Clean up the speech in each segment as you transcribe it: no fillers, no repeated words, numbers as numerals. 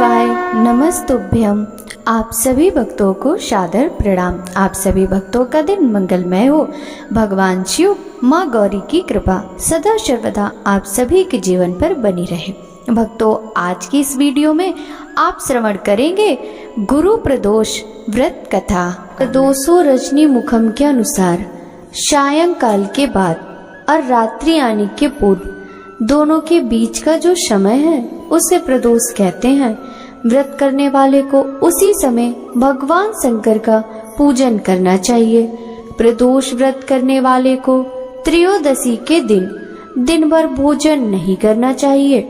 शिवाय नमस्तुभ्यम। आप सभी भक्तों को सादर प्रणाम। आप सभी भक्तों का दिन मंगलमय हो। भगवान शिव माँ गौरी की कृपा सदा सर्वदा आप सभी के जीवन पर बनी रहे। भक्तों, आज की इस वीडियो में आप श्रवण करेंगे गुरु प्रदोष व्रत कथा। प्रदोषो रजनी मुखम के अनुसार सायंकाल के बाद और रात्रि आने के पूर्व दोनों के बीच का जो समय है उसे प्रदोष कहते हैं। व्रत करने वाले को उसी समय भगवान शंकर का पूजन करना चाहिए। प्रदोष व्रत करने वाले को त्रयोदशी के दिन भर भोजन नहीं करना चाहिए।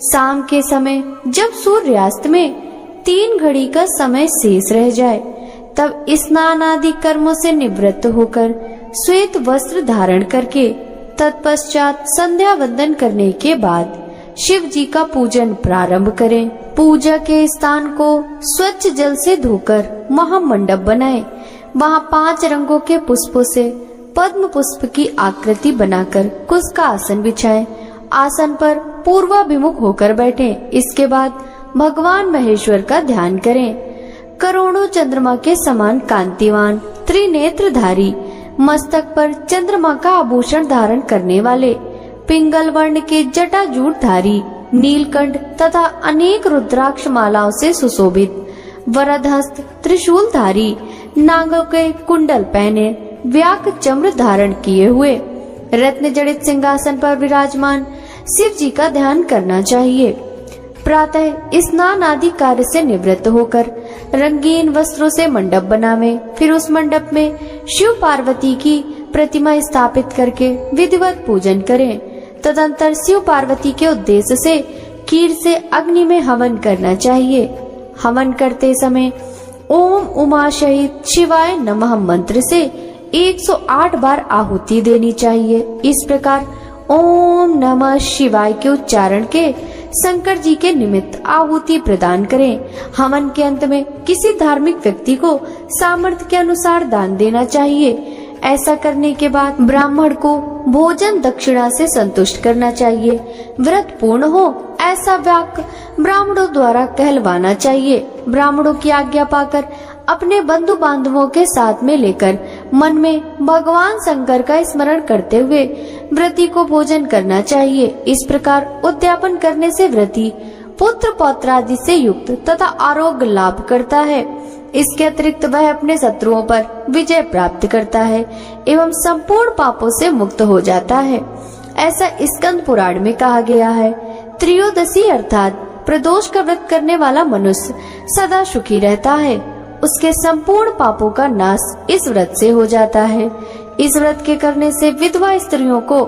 शाम के समय जब सूर्यास्त में 3 घड़ी का समय शेष रह जाए तब स्नान आदि कर्मों से निवृत्त होकर श्वेत वस्त्र धारण करके तत्पश्चात संध्या वंदन करने के बाद शिव जी का पूजन प्रारंभ करें। पूजा के स्थान को स्वच्छ जल से धोकर महामंडप बनाएं। वहां 5 रंगों के पुष्पों से पद्म पुष्प की आकृति बनाकर कुश का आसन बिछाएं। आसन पर पूर्वाभिमुख होकर बैठें। इसके बाद भगवान महेश्वर का ध्यान करें। करोड़ों चंद्रमा के समान कांतिवान त्रिनेत्रधारी, मस्तक पर चंद्रमा का आभूषण धारण करने वाले, पिंगल वर्ण के जटाजूटधारी, नीलकंठ तथा अनेक रुद्राक्ष मालाओं से सुशोभित, वरदहस्त त्रिशूलधारी, नागों के कुंडल पहने, व्याक चम्र धारण किए हुए, रत्न जड़ित सिंहासन पर विराजमान शिव जी का ध्यान करना चाहिए। प्रातः स्नान आदि कार्य से निवृत्त होकर रंगीन वस्त्रों से मंडप बनावे। फिर उस मंडप में शिव पार्वती की प्रतिमा स्थापित करके विधिवत पूजन करें। तदंतर शिव पार्वती के उद्देश्य से खीर से अग्नि में हवन करना चाहिए। हवन करते समय ओम उमा सहित शिवाय नमः मंत्र से 108 बार आहुति देनी चाहिए। इस प्रकार ओम नमः शिवाय के उच्चारण के शंकर जी के निमित्त आहुति प्रदान करें। हवन के अंत में किसी धार्मिक व्यक्ति को सामर्थ्य के अनुसार दान देना चाहिए। ऐसा करने के बाद ब्राह्मण को भोजन दक्षिणा से संतुष्ट करना चाहिए। व्रत पूर्ण हो ऐसा वाक्य ब्राह्मणों द्वारा कहलवाना चाहिए। ब्राह्मणों की आज्ञा पाकर अपने बंधु बांधवों के साथ में लेकर मन में भगवान शंकर का स्मरण करते हुए व्रती को भोजन करना चाहिए। इस प्रकार उद्यापन करने से व्रती पुत्र पौत्र आदि से युक्त तथा आरोग्य लाभ करता है। इसके अतिरिक्त वह अपने शत्रुओं पर विजय प्राप्त करता है एवं संपूर्ण पापों से मुक्त हो जाता है। ऐसा स्कंद पुराण में कहा गया है। त्रयोदशी अर्थात प्रदोष का व्रत करने वाला मनुष्य सदा सुखी रहता है। उसके संपूर्ण पापों का नाश इस व्रत से हो जाता है। इस व्रत के करने से विधवा स्त्रियों को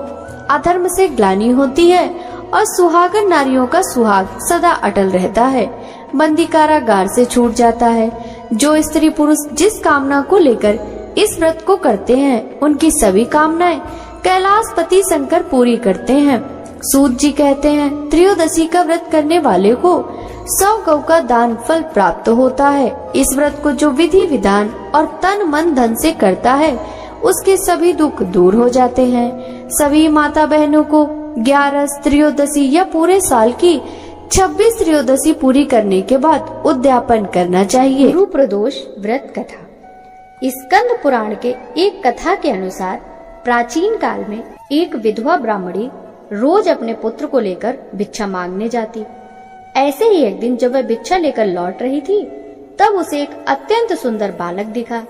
अधर्म से ग्लानि होती है और सुहागन नारियों का सुहाग सदा अटल रहता है। बंदी कारागार से छूट जाता है। जो स्त्री पुरुष जिस कामना को लेकर इस व्रत को करते हैं उनकी सभी कामनाएं कैलाशपति शंकर पूरी करते हैं। सूत जी कहते हैं, त्रयोदशी का व्रत करने वाले को 100 गौ का दान फल प्राप्त होता है। इस व्रत को जो विधि विधान और तन मन धन से करता है उसके सभी दुख दूर हो जाते हैं। सभी माता बहनों को 11 त्रयोदशी या पूरे साल की 26 त्रयोदशी पूरी करने के बाद उद्यापन करना चाहिए। गुरु प्रदोष व्रत कथा। स्कंद पुराण के एक कथा के अनुसार प्राचीन काल में एक विधवा ब्राह्मणी रोज अपने पुत्र को लेकर भिक्षा मांगने जाती। ऐसे ही एक दिन जब वह भिक्षा लेकर लौट रही थी तब उसे एक अत्यंत सुंदर बालक दिखा।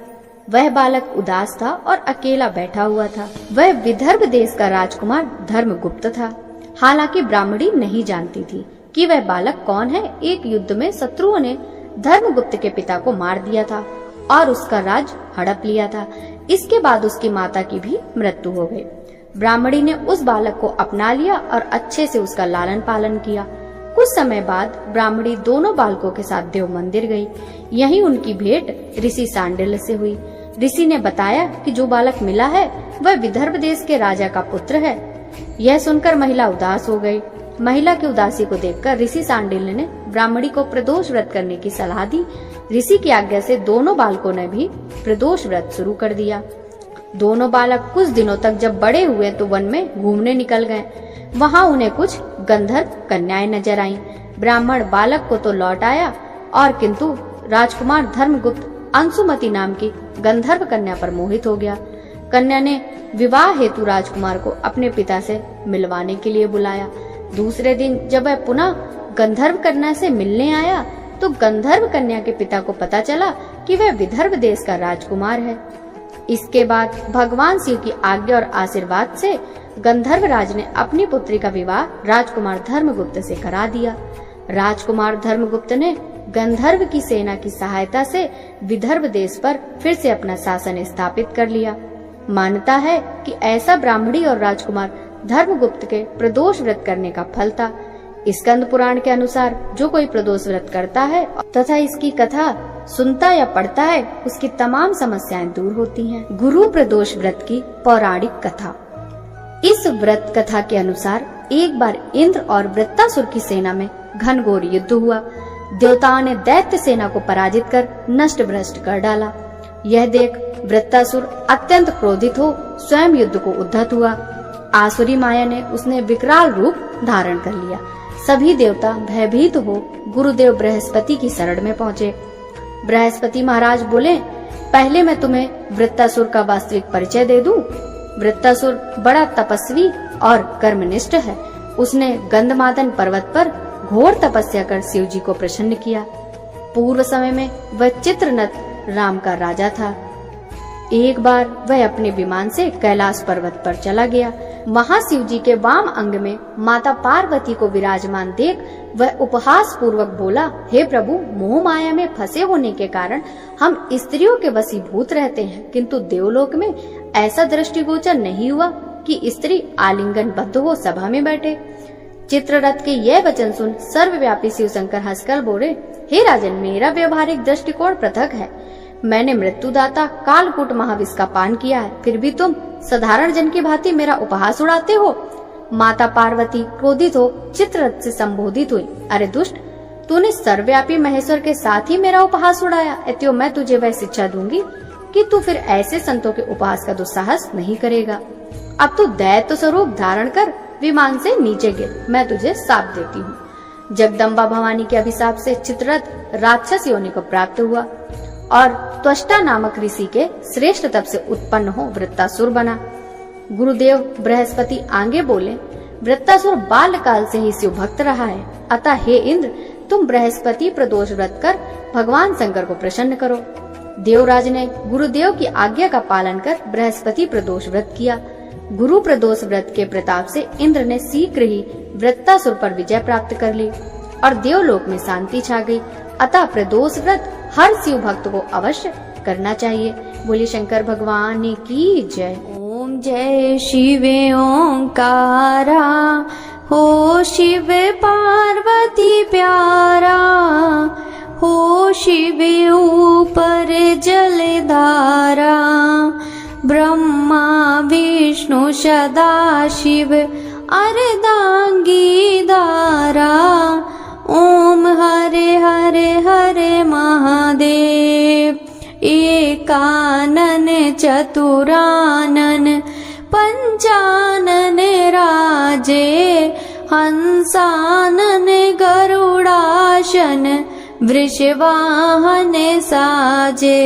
वह बालक उदास था और अकेला बैठा हुआ था। वह विदर्भ देश का राजकुमार धर्मगुप्त था। हालांकि ब्राह्मणी नहीं जानती थी कि वह बालक कौन है। एक युद्ध में शत्रुओं ने धर्मगुप्त के पिता को मार दिया था और उसका राज हड़प लिया था। इसके बाद उसकी माता की भी मृत्यु हो गई। ब्राह्मणी ने उस बालक को अपना लिया और अच्छे से उसका लालन पालन किया। कुछ समय बाद ब्राह्मणी दोनों बालकों के साथ देव मंदिर गई। यहीं उनकी भेंट ऋषि सांडिल्य से हुई। ऋषि ने बताया कि जो बालक मिला है वह विदर्भ देश के राजा का पुत्र है। यह सुनकर महिला उदास हो गई। महिला की उदासी को देखकर ऋषि सांडिल्य ने ब्राह्मणी को प्रदोष व्रत करने की सलाह दी। ऋषि की आज्ञा से दोनों बालकों ने भी प्रदोष व्रत शुरू कर दिया। दोनों बालक कुछ दिनों तक जब बड़े हुए तो वन में घूमने निकल गए। वहाँ उन्हें कुछ गंधर्व कन्याएं नजर आईं। ब्राह्मण बालक को तो लौट आया, और किंतु राजकुमार धर्मगुप्त अंशुमति नाम की गंधर्व कन्या पर मोहित हो गया। कन्या ने विवाह हेतु राजकुमार को अपने पिता से मिलवाने के लिए बुलाया। दूसरे दिन जब वह पुनः गंधर्व कन्या से मिलने आया तो गंधर्व कन्या के पिता को पता चला कि वह विदर्भ देश का राजकुमार है। इसके बाद भगवान शिव की आज्ञा और आशीर्वाद से गंधर्व राज ने अपनी पुत्री का विवाह राजकुमार धर्मगुप्त से करा दिया। राजकुमार धर्मगुप्त ने गंधर्व की सेना की सहायता से विदर्भ देश पर फिर से अपना शासन स्थापित कर लिया। मान्यता है कि ऐसा ब्राह्मणी और राजकुमार धर्मगुप्त के प्रदोष व्रत करने का फल था। स्कंद पुराण के अनुसार जो कोई प्रदोष व्रत करता है तथा इसकी कथा सुनता या पढ़ता है, उसकी तमाम समस्याएं दूर होती हैं। गुरु प्रदोष व्रत की पौराणिक कथा। इस व्रत कथा के अनुसार एक बार इंद्र और वृत्तासुर की सेना में घनघोर युद्ध हुआ। देवताओं ने दैत्य सेना को पराजित कर नष्ट भ्रष्ट कर डाला। यह देख वृत्तासुर अत्यंत क्रोधित हो स्वयं युद्ध को उद्धत हुआ। आसुरी माया ने उसने विकराल रूप धारण कर लिया। सभी देवता भयभीत हो गुरुदेव बृहस्पति की शरण में पहुँचे। बृहस्पति महाराज बोले, पहले मैं तुम्हें वृत्तासुर का वास्तविक परिचय दे दूं। वृत्तासुर बड़ा तपस्वी और कर्मनिष्ठ है। उसने गंधमादन पर्वत पर घोर तपस्या कर शिव जी को प्रसन्न किया। पूर्व समय में वह चित्रनथ राम का राजा था। एक बार वह अपने विमान से कैलाश पर्वत पर चला गया। वहां शिव जी के वाम अंग में माता पार्वती को विराजमान देख वह उपहास पूर्वक बोला, हे प्रभु, मोह माया में फंसे होने के कारण हम स्त्रियों के वशीभूत रहते हैं, किंतु देवलोक में ऐसा दृष्टिगोचर नहीं हुआ कि स्त्री आलिंगन बद्ध हो सभा में बैठे। चित्ररथ के यह वचन सुन सर्वव्यापी शिव शंकर हंसकर बोले, हे राजन, मेरा व्यवहारिक दृष्टिकोण पृथक है। मैंने मृत्युदाता कालकूट महाविष का पान किया है, फिर भी तुम साधारण जन की भांति मेरा उपहास उड़ाते हो। माता पार्वती क्रोधित हो चित्ररथ से संबोधित हुई, अरे दुष्ट, तूने सर्वव्यापी महेश्वर के साथ ही मेरा उपहास उड़ाया। अतएव मैं तुझे वह शिक्षा दूंगी कि तू फिर ऐसे संतों के उपहास का दुस्साहस नहीं करेगा। अब तू दैत्य स्वरूप धारण कर विमान से नीचे गिर, मैं तुझे शाप देती हूँ। जगदम्बा भवानी के अभिशाप से चित्ररथ राक्षस योनि को प्राप्त हुआ और त्वष्टा नामक ऋषि के श्रेष्ठ तप से उत्पन्न हो वृत्तासुर बना। गुरुदेव बृहस्पति आगे बोले, वृत्तासुर बाल्यकाल से ही शिव भक्त रहा है, अतः हे इंद्र, तुम बृहस्पति प्रदोष व्रत कर भगवान शंकर को प्रसन्न करो। देवराज ने गुरुदेव की आज्ञा का पालन कर बृहस्पति प्रदोष व्रत किया। गुरु प्रदोष व्रत के प्रताप से इंद्र ने शीघ्र ही वृत्तासुर पर विजय प्राप्त कर ली और देवलोक में शांति छा गई। अतः प्रदोष व्रत हर शिव भक्त को अवश्य करना चाहिए। बोलिए शंकर भगवान की जय। ओम जय शिवे ओंकारा, हो शिव पार्वती प्यारा, हो शिव ऊपर जलधारा, ब्रह्मा विष्णु सदा शिव अर्धांगी धारा। ओम हरे हरे हरे महादेव, एकानन चतुरानन पंचानन राजे, हंसानन गरुड़ाशन वृषवाहन साजे।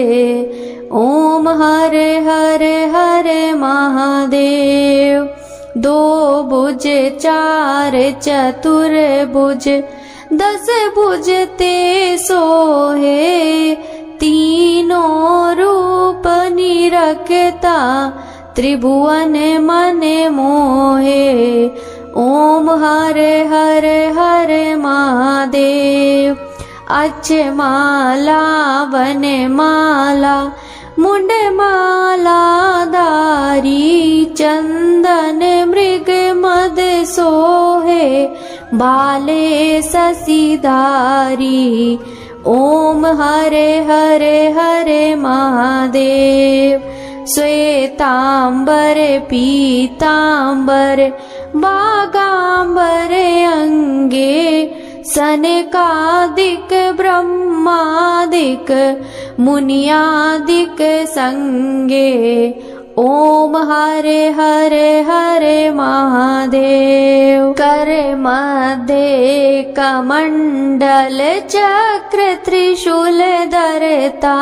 ओम हरे हरे हरे महादेव, दो भुज चार चतुर्भुज, दस भुज ते सोहे, तीनों रूप निरखता त्रिभुवन मन मोहे। ओम हरे हरे हरे महादेव, अच माला वन माला मुंड माला धारी, चंदन मृग मद सोहे, बाले शशिधारी। ओम हरे हरे हरे महादेव, श्वेतांबर पीतांबर बागांबर अंगे, सनकादिक ब्रह्मादिक मुनियादिक संगे। ओम हरे हरे हरे महादेव। कर मध्य कमंडल चक्र त्रिशूल धरता,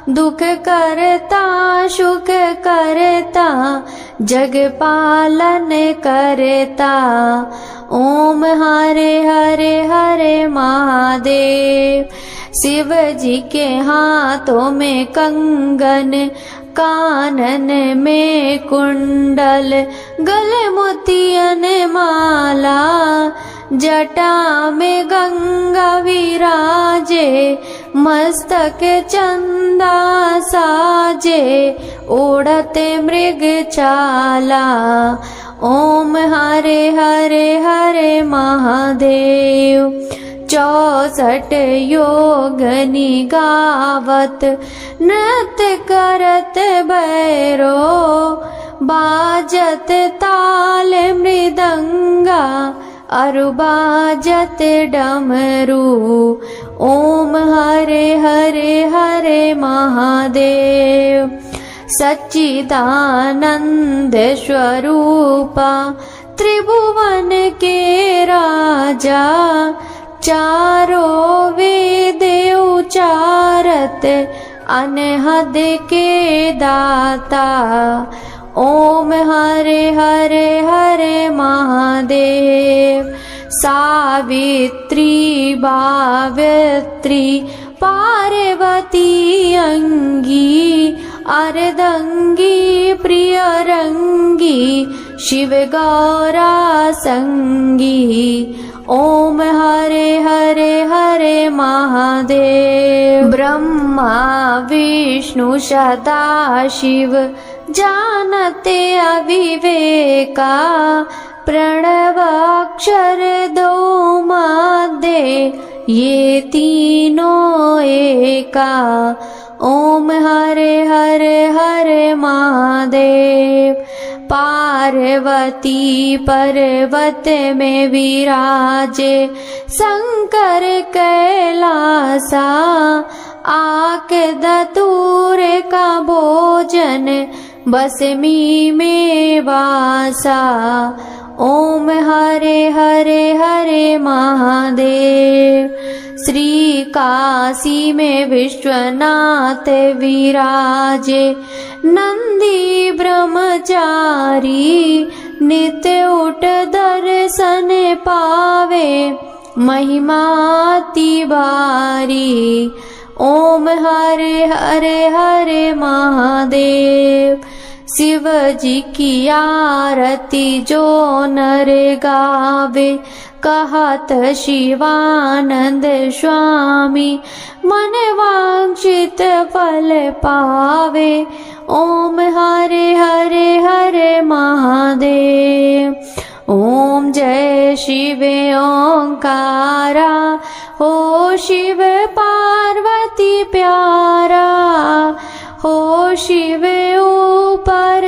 दुख करता सुख करता, जग पालन करता। ओम हरे हरे हरे महादेव। शिव जी के हाथों में कंगन, कानन में कुंडल, गले मोतियन माला, जटा में गंगा विराजे, मस्तक चंदा साजे, ओढ़ते मृग चाला। ओम हरे हरे हरे महादेव। 64 योगनी गावत, नृत्य करत भैरो, बाजत ताल मृदंगा, अरु बाजत डमरू। ओम हरे हरे हरे महादेव। सच्चिदानंद स्वरूपा, त्रिभुवन के राजा, चारों वेद उचारत, अनहद के दाता। ओम हरे हरे हरे महादेव। सावित्री बावित्री, पार्वती अंगी, अर्धंगी प्रियरंगी, शिव गौरा संगी। ओम हरे हरे हरे महादेव। ब्रह्मा विष्णु सदा शिव, जानते अविवेका, प्रणवाक्षर दो मध्य, ये तीनों एका। ओम हरे हरे हरे महादेव। पार्वती पर्वत में विराजे, शंकर कैलासा, आके धतूर का भोजन, बसमी में वासा। ओम हरे हरे हरे महादेव। श्री काशी में विश्वनाथ विराजे, नंदी ब्रह्मचारी, नित्य उठ दर्शन पावे, महिमा तिवारी। ओम हरे हरे हरे महादेव। शिव जी की आरती जो नर गावे, कहत शिवानंद स्वामी, मन वांछित फल पावे। ओम हरे हरे हरे महादेव। ओम जय शिव ओंकारा, हो शिव पार्वती प्यारा, हो शिव ऊपर